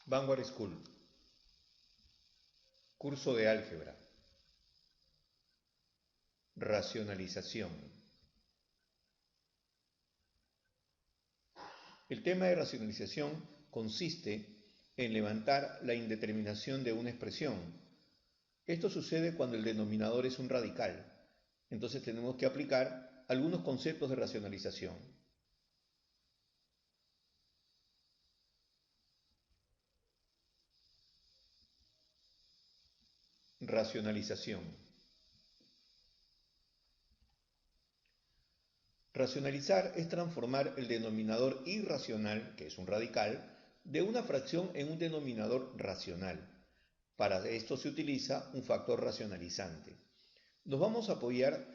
Vanguard School, curso de álgebra, racionalización. El tema de racionalización consiste en levantar la indeterminación de una expresión. Esto sucede cuando el denominador es un radical. Entonces tenemos que aplicar algunos conceptos de racionalización. Racionalización. Racionalizar es transformar el denominador irracional, que es un radical, de una fracción en un denominador racional. Para esto se utiliza un factor racionalizante. Nos vamos a apoyar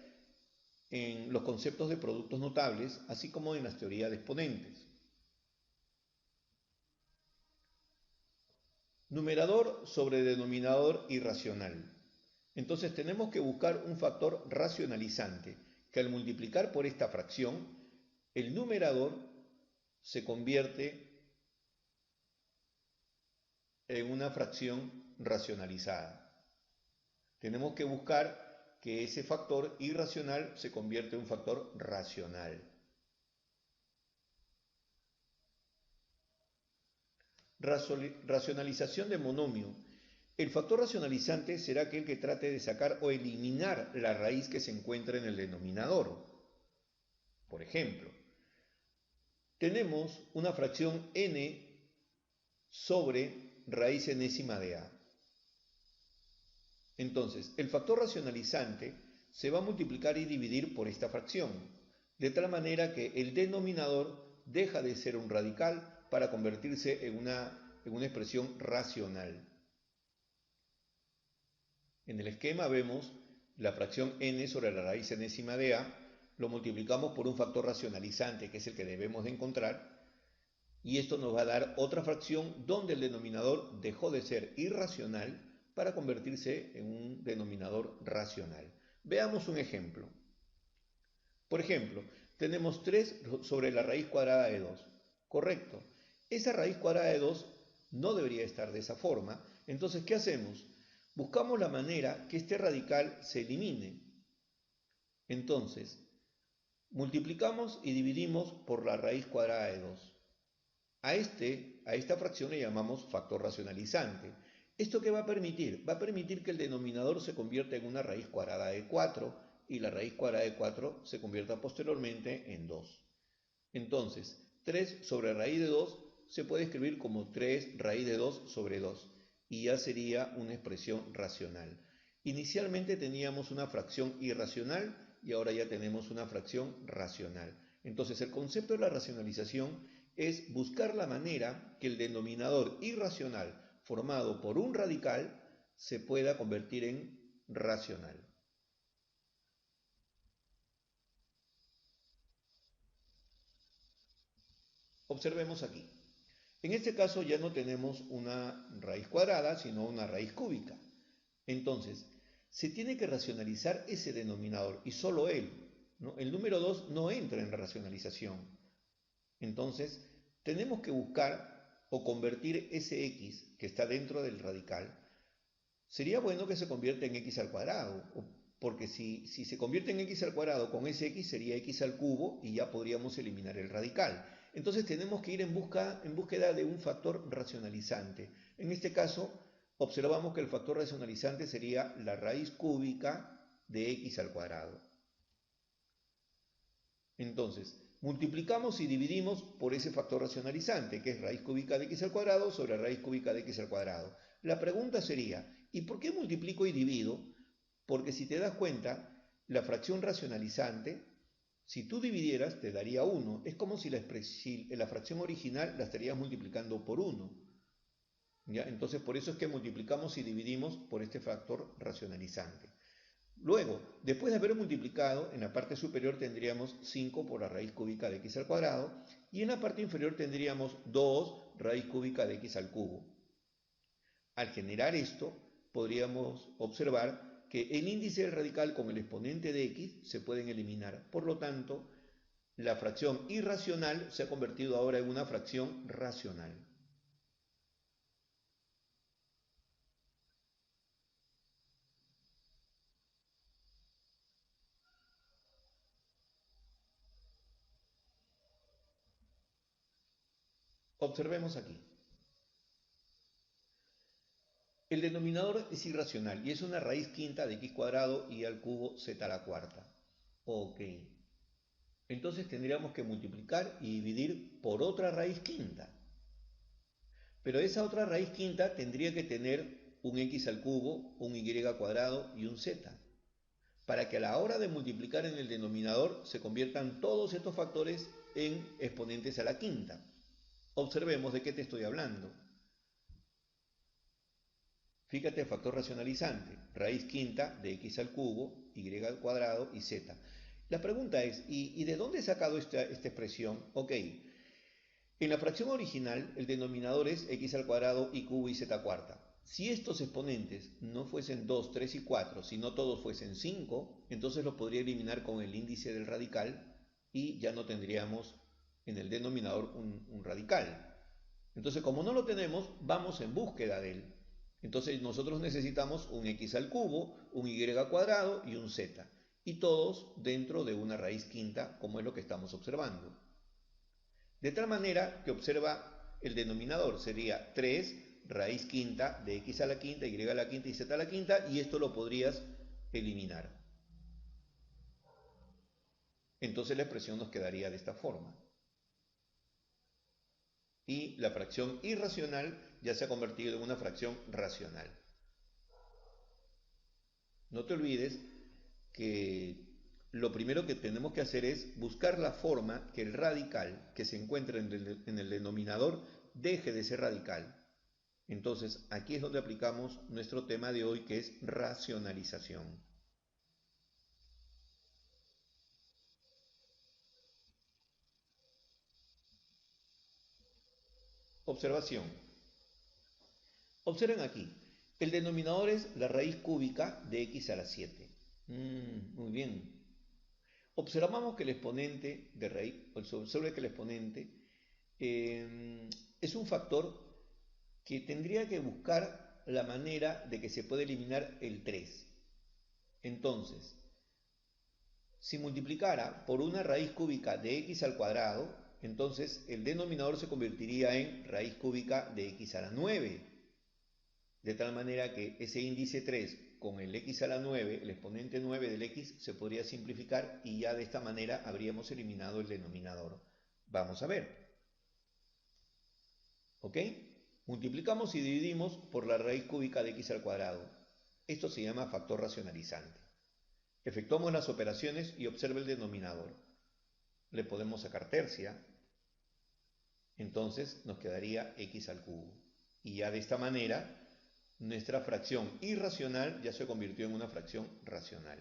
en los conceptos de productos notables, así como en las teorías de exponentes. Numerador sobre denominador irracional. Entonces tenemos que buscar un factor racionalizante, que al multiplicar por esta fracción, el numerador se convierte en una fracción racionalizada. Tenemos que buscar que ese factor irracional se convierta en un factor racional. Racionalización de monomio. El factor racionalizante será aquel que trate de sacar o eliminar la raíz que se encuentra en el denominador. Por ejemplo, tenemos una fracción n sobre raíz enésima de a. Entonces, el factor racionalizante se va a multiplicar y dividir por esta fracción, de tal manera que el denominador deja de ser un radical para convertirse en una expresión racional. En el esquema vemos la fracción n sobre la raíz enésima de a, lo multiplicamos por un factor racionalizante, que es el que debemos de encontrar, y esto nos va a dar otra fracción donde el denominador dejó de ser irracional para convertirse en un denominador racional. Veamos un ejemplo. Por ejemplo, tenemos 3 sobre la raíz cuadrada de 2. Correcto. Esa raíz cuadrada de 2 no debería estar de esa forma. Entonces, ¿qué hacemos? Buscamos la manera que este radical se elimine. Entonces, multiplicamos y dividimos por la raíz cuadrada de 2. A esta fracción le llamamos factor racionalizante. ¿Esto qué va a permitir? Va a permitir que el denominador se convierta en una raíz cuadrada de 4 y la raíz cuadrada de 4 se convierta posteriormente en 2. Entonces, 3 sobre raíz de 2 se puede escribir como 3 raíz de 2 sobre 2 y ya sería una expresión racional. Inicialmente teníamos una fracción irracional y ahora ya tenemos una fracción racional. Entonces, el concepto de la racionalización es buscar la manera que el denominador irracional formado por un radical se pueda convertir en racional. Observemos aquí. En este caso ya no tenemos una raíz cuadrada, sino una raíz cúbica. Entonces, se tiene que racionalizar ese denominador y solo él, ¿no? El número 2 no entra en la racionalización. Entonces, tenemos que buscar o convertir ese x que está dentro del radical. Sería bueno que se convierta en x al cuadrado, porque si se convierte en x al cuadrado con ese x sería x al cubo y ya podríamos eliminar el radical. Entonces tenemos que ir en búsqueda de un factor racionalizante. En este caso, observamos que el factor racionalizante sería la raíz cúbica de x al cuadrado. Entonces, multiplicamos y dividimos por ese factor racionalizante, que es raíz cúbica de x al cuadrado sobre raíz cúbica de x al cuadrado. La pregunta sería, ¿y por qué multiplico y divido? Porque si te das cuenta, la fracción racionalizante, si tú dividieras, te daría 1. Es como si la fracción original la estarías multiplicando por 1. ¿Ya? Entonces, por eso es que multiplicamos y dividimos por este factor racionalizante. Luego, después de haber multiplicado, en la parte superior tendríamos 5 por la raíz cúbica de x al cuadrado y en la parte inferior tendríamos 2 raíz cúbica de x al cubo. Al generar esto, podríamos observar que el índice del radical con el exponente de x se pueden eliminar. Por lo tanto, la fracción irracional se ha convertido ahora en una fracción racional. Observemos aquí. El denominador es irracional y es una raíz quinta de x cuadrado y al cubo z a la cuarta. Ok. Entonces tendríamos que multiplicar y dividir por otra raíz quinta. Pero esa otra raíz quinta tendría que tener un x al cubo, un y cuadrado y un z, para que a la hora de multiplicar en el denominador se conviertan todos estos factores en exponentes a la quinta. Observemos de qué te estoy hablando. Fíjate el factor racionalizante, raíz quinta de x al cubo, y al cuadrado y z. La pregunta es, ¿y de dónde he sacado esta expresión? Ok, en la fracción original el denominador es x al cuadrado y cubo y z cuarta. Si estos exponentes no fuesen 2, 3 y 4, sino todos fuesen 5, entonces lo podría eliminar con el índice del radical y ya no tendríamos en el denominador un radical. Entonces, como no lo tenemos, vamos en búsqueda de él. Entonces nosotros necesitamos un x al cubo, un y cuadrado y un z. Y todos dentro de una raíz quinta, como es lo que estamos observando. De tal manera que observa el denominador, sería 3 raíz quinta de x a la quinta, y a la quinta y z a la quinta, y esto lo podrías eliminar. Entonces la expresión nos quedaría de esta forma. Y la fracción irracional ya se ha convertido en una fracción racional. No te olvides que lo primero que tenemos que hacer es buscar la forma que el radical que se encuentra en el denominador deje de ser radical. Entonces, aquí es donde aplicamos nuestro tema de hoy, que es racionalización. Observación. Observen aquí. El denominador es la raíz cúbica de x a la 7. Muy bien. Observamos que el exponente de raíz, sobre que el exponente es un factor que tendría que buscar la manera de que se pueda eliminar el 3. Entonces, si multiplicara por una raíz cúbica de x al cuadrado, entonces el denominador se convertiría en raíz cúbica de x a la 9. De tal manera que ese índice 3 con el x a la 9, el exponente 9 del x, se podría simplificar y ya de esta manera habríamos eliminado el denominador. Vamos a ver. ¿Ok? Multiplicamos y dividimos por la raíz cúbica de x al cuadrado. Esto se llama factor racionalizante. Efectuamos las operaciones y observa el denominador. Le podemos sacar tercia. Entonces nos quedaría x al cubo. Y ya de esta manera nuestra fracción irracional ya se convirtió en una fracción racional.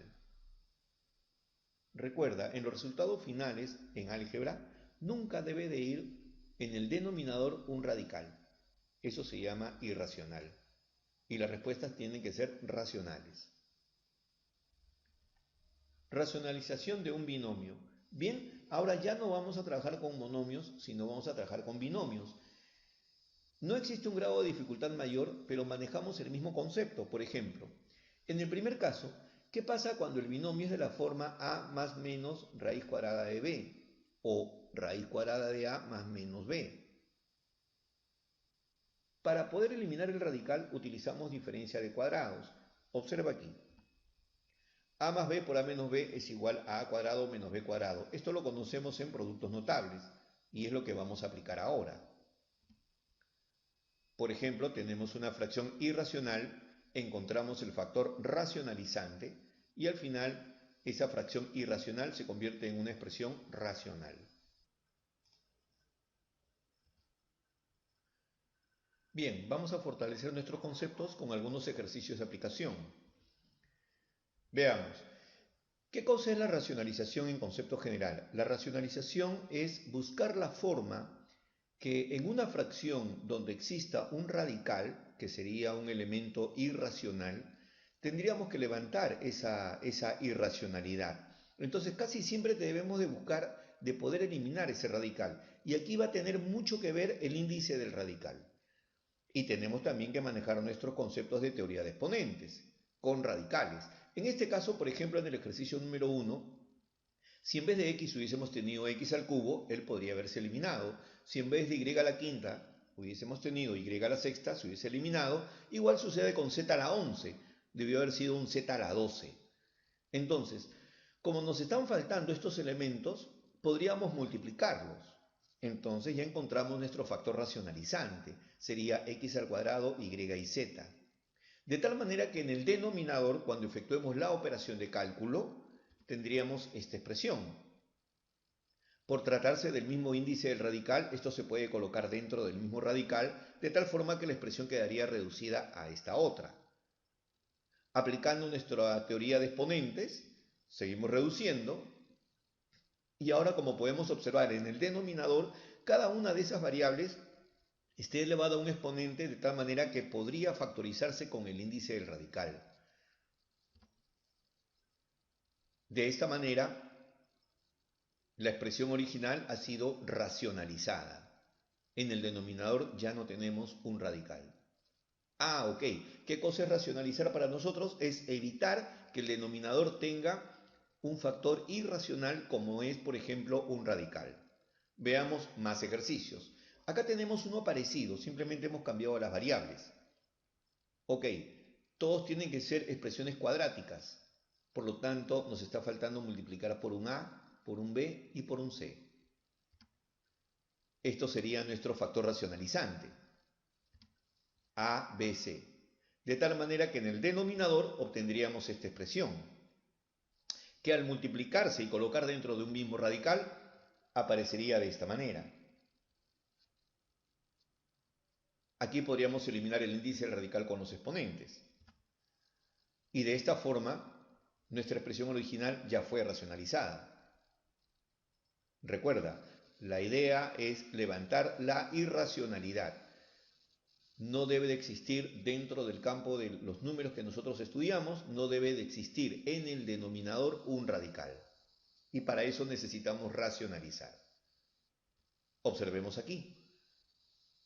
Recuerda, en los resultados finales en álgebra nunca debe de ir en el denominador un radical. Eso se llama irracional. Y las respuestas tienen que ser racionales. Racionalización de un binomio. Bien, ahora ya no vamos a trabajar con monomios, sino vamos a trabajar con binomios. No existe un grado de dificultad mayor, pero manejamos el mismo concepto. Por ejemplo, en el primer caso, ¿qué pasa cuando el binomio es de la forma a más menos raíz cuadrada de b? O raíz cuadrada de a más menos b. Para poder eliminar el radical utilizamos diferencia de cuadrados. Observa aquí. A más b por a menos b es igual a cuadrado menos b cuadrado. Esto lo conocemos en productos notables y es lo que vamos a aplicar ahora. Por ejemplo, tenemos una fracción irracional, encontramos el factor racionalizante y al final esa fracción irracional se convierte en una expresión racional. Bien, vamos a fortalecer nuestros conceptos con algunos ejercicios de aplicación. Veamos. ¿Qué cosa es la racionalización en concepto general? La racionalización es buscar la forma que en una fracción donde exista un radical, que sería un elemento irracional, tendríamos que levantar esa irracionalidad. Entonces casi siempre debemos de buscar de poder eliminar ese radical. Y aquí va a tener mucho que ver el índice del radical. Y tenemos también que manejar nuestros conceptos de teoría de exponentes con radicales. En este caso, por ejemplo, en el ejercicio número 1, Si en vez de x hubiésemos tenido x al cubo, él podría haberse eliminado. Si en vez de y a la quinta hubiésemos tenido y a la sexta, se hubiese eliminado. Igual sucede con z a la 11. Debió haber sido un z a la 12. Entonces, como nos están faltando estos elementos, podríamos multiplicarlos. Entonces ya encontramos nuestro factor racionalizante. Sería x al cuadrado, y y z. De tal manera que en el denominador, cuando efectuemos la operación de cálculo, tendríamos esta expresión. Por tratarse del mismo índice del radical, esto se puede colocar dentro del mismo radical, de tal forma que la expresión quedaría reducida a esta otra. Aplicando nuestra teoría de exponentes, seguimos reduciendo, y ahora, como podemos observar en el denominador, cada una de esas variables esté elevada a un exponente de tal manera que podría factorizarse con el índice del radical. De esta manera, la expresión original ha sido racionalizada. En el denominador ya no tenemos un radical. Ah, ok. ¿Qué cosa es racionalizar para nosotros? Es evitar que el denominador tenga un factor irracional como es, por ejemplo, un radical. Veamos más ejercicios. Acá tenemos uno parecido, simplemente hemos cambiado las variables. Ok, todos tienen que ser expresiones cuadráticas. Por lo tanto, nos está faltando multiplicar por un a, por un b y por un c. Esto sería nuestro factor racionalizante. A, B, C. De tal manera que en el denominador obtendríamos esta expresión, que al multiplicarse y colocar dentro de un mismo radical, aparecería de esta manera. Aquí podríamos eliminar el índice del radical con los exponentes. Y de esta forma, nuestra expresión original ya fue racionalizada. Recuerda, la idea es levantar la irracionalidad. No debe de existir dentro del campo de los números que nosotros estudiamos, no debe de existir en el denominador un radical. Y para eso necesitamos racionalizar. Observemos aquí.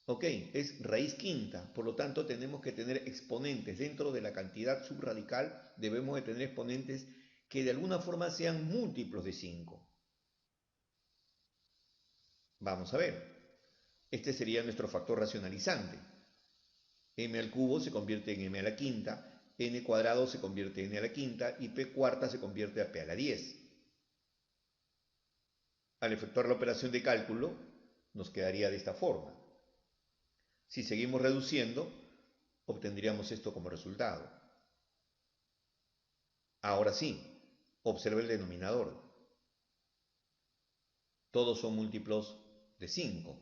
Ok, es raíz quinta, por lo tanto tenemos que tener exponentes dentro de la cantidad subradical, debemos de tener exponentes que de alguna forma sean múltiplos de 5. Vamos a ver, este sería nuestro factor racionalizante. M al cubo se convierte en m a la quinta, n cuadrado se convierte en n a la quinta y p cuarta se convierte a p a la 10. Al efectuar la operación de cálculo, nos quedaría de esta forma. Si seguimos reduciendo, obtendríamos esto como resultado. Ahora sí, observe el denominador. Todos son múltiplos de 5.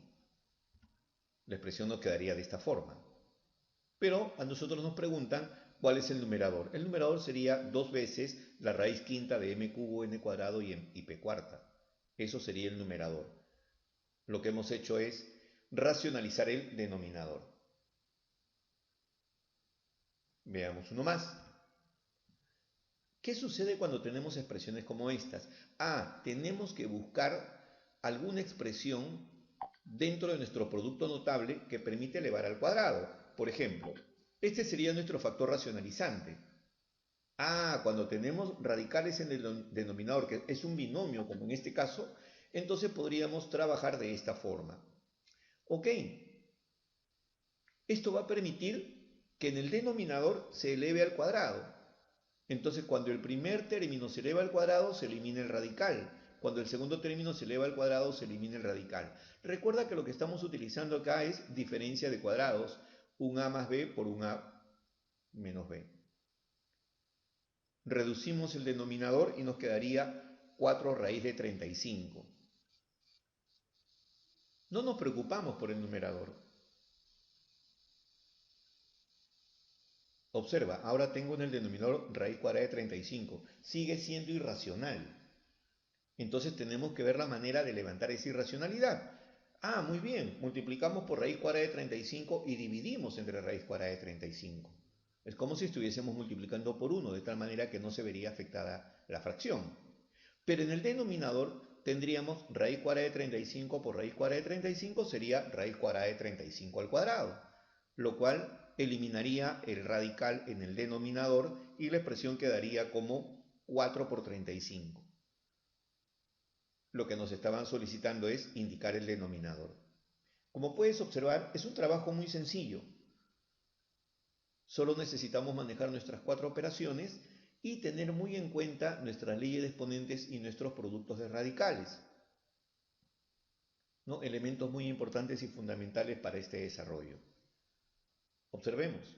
La expresión nos quedaría de esta forma. Pero a nosotros nos preguntan cuál es el numerador. El numerador sería 2 veces la raíz quinta de m cubo, n cuadrado y p cuarta. Eso sería el numerador. Lo que hemos hecho es racionalizar el denominador. Veamos uno más. ¿Qué sucede cuando tenemos expresiones como estas? Tenemos que buscar alguna expresión dentro de nuestro producto notable que permite elevar al cuadrado. Por ejemplo, este sería nuestro factor racionalizante. Cuando tenemos radicales en el denominador, que es un binomio, como en este caso, entonces podríamos trabajar de esta forma. Ok, esto va a permitir que en el denominador se eleve al cuadrado. Entonces, cuando el primer término se eleva al cuadrado, se elimina el radical. Cuando el segundo término se eleva al cuadrado, se elimina el radical. Recuerda que lo que estamos utilizando acá es diferencia de cuadrados, un a más b por un a menos b. Reducimos el denominador y nos quedaría 4 raíz de 35. No nos preocupamos por el numerador. Observa, ahora tengo en el denominador raíz cuadrada de 35. Sigue siendo irracional. Entonces tenemos que ver la manera de levantar esa irracionalidad. Muy bien, multiplicamos por raíz cuadrada de 35 y dividimos entre raíz cuadrada de 35. Es como si estuviésemos multiplicando por 1, de tal manera que no se vería afectada la fracción. Pero en el denominador tendríamos raíz cuadrada de 35 por raíz cuadrada de 35 sería raíz cuadrada de 35 al cuadrado, lo cual eliminaría el radical en el denominador y la expresión quedaría como 4 por 35. lo que nos estaban solicitando es indicar el denominador. Como puedes observar, es un trabajo muy sencillo. Solo necesitamos manejar nuestras 4 operaciones y tener muy en cuenta nuestras leyes de exponentes y nuestros productos de radicales, ¿no? Elementos muy importantes y fundamentales para este desarrollo. Observemos.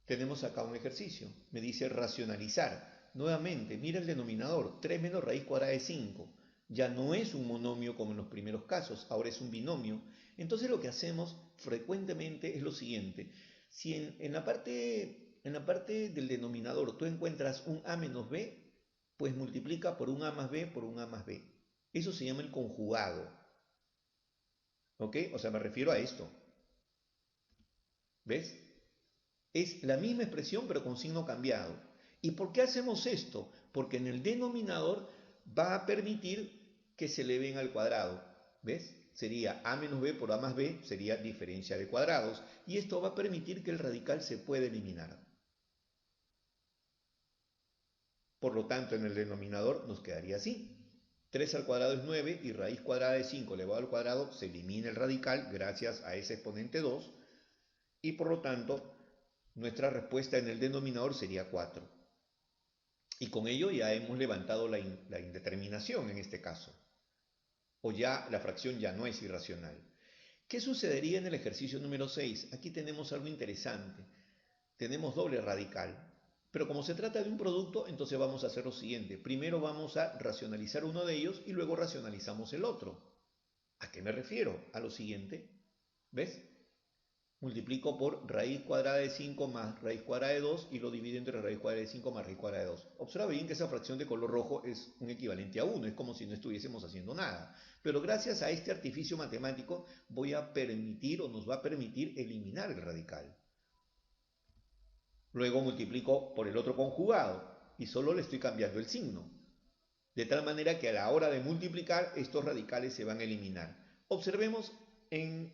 Tenemos acá un ejercicio. Me dice racionalizar. Nuevamente, mira el denominador. 3 menos raíz cuadrada de 5. Ya no es un monomio como en los primeros casos, ahora es un binomio. Entonces lo que hacemos frecuentemente es lo siguiente. Si en la parte del denominador tú encuentras un a menos b, pues multiplica por un a más b por un a más b. Eso se llama el conjugado. ¿Ok? O sea, me refiero a esto. ¿Ves? Es la misma expresión pero con signo cambiado. ¿Y por qué hacemos esto? Porque en el denominador va a permitir que se eleven al cuadrado. ¿Ves? Sería a menos b por a más b, sería diferencia de cuadrados. Y esto va a permitir que el radical se pueda eliminar. Por lo tanto, en el denominador nos quedaría así. 3 al cuadrado es 9 y raíz cuadrada de 5 elevado al cuadrado se elimina el radical gracias a ese exponente 2. Y por lo tanto, nuestra respuesta en el denominador sería 4. Y con ello ya hemos levantado la indeterminación en este caso. O ya la fracción ya no es irracional. ¿Qué sucedería en el ejercicio número 6? Aquí tenemos algo interesante. Tenemos doble radical. Pero como se trata de un producto, entonces vamos a hacer lo siguiente. Primero vamos a racionalizar uno de ellos y luego racionalizamos el otro. ¿A qué me refiero? A lo siguiente. ¿Ves? Multiplico por raíz cuadrada de 5 más raíz cuadrada de 2 y lo divido entre raíz cuadrada de 5 más raíz cuadrada de 2. Observa bien que esa fracción de color rojo es un equivalente a 1, es como si no estuviésemos haciendo nada. Pero gracias a este artificio matemático voy a permitir o nos va a permitir eliminar el radical. Luego multiplico por el otro conjugado y solo le estoy cambiando el signo. De tal manera que a la hora de multiplicar estos radicales se van a eliminar. Observemos en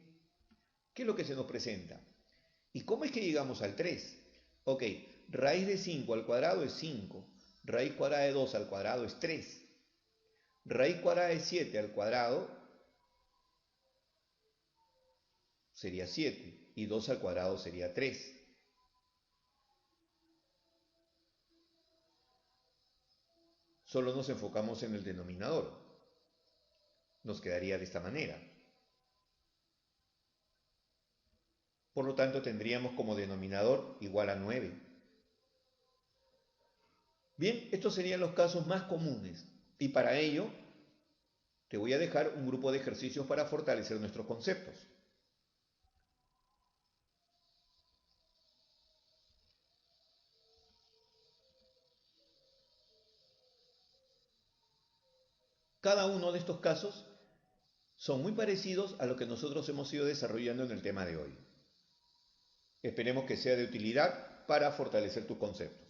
qué es lo que se nos presenta. ¿Y cómo es que llegamos al 3? Ok, raíz de 5 al cuadrado es 5. Raíz cuadrada de 2 al cuadrado es 3. Raíz cuadrada de 7 al cuadrado sería 7. Y 2 al cuadrado sería 3. Solo nos enfocamos en el denominador. Nos quedaría de esta manera. Por lo tanto, tendríamos como denominador igual a 9. Bien, estos serían los casos más comunes. Y para ello, te voy a dejar un grupo de ejercicios para fortalecer nuestros conceptos. Cada uno de estos casos son muy parecidos a lo que nosotros hemos ido desarrollando en el tema de hoy. Esperemos que sea de utilidad para fortalecer tus conceptos.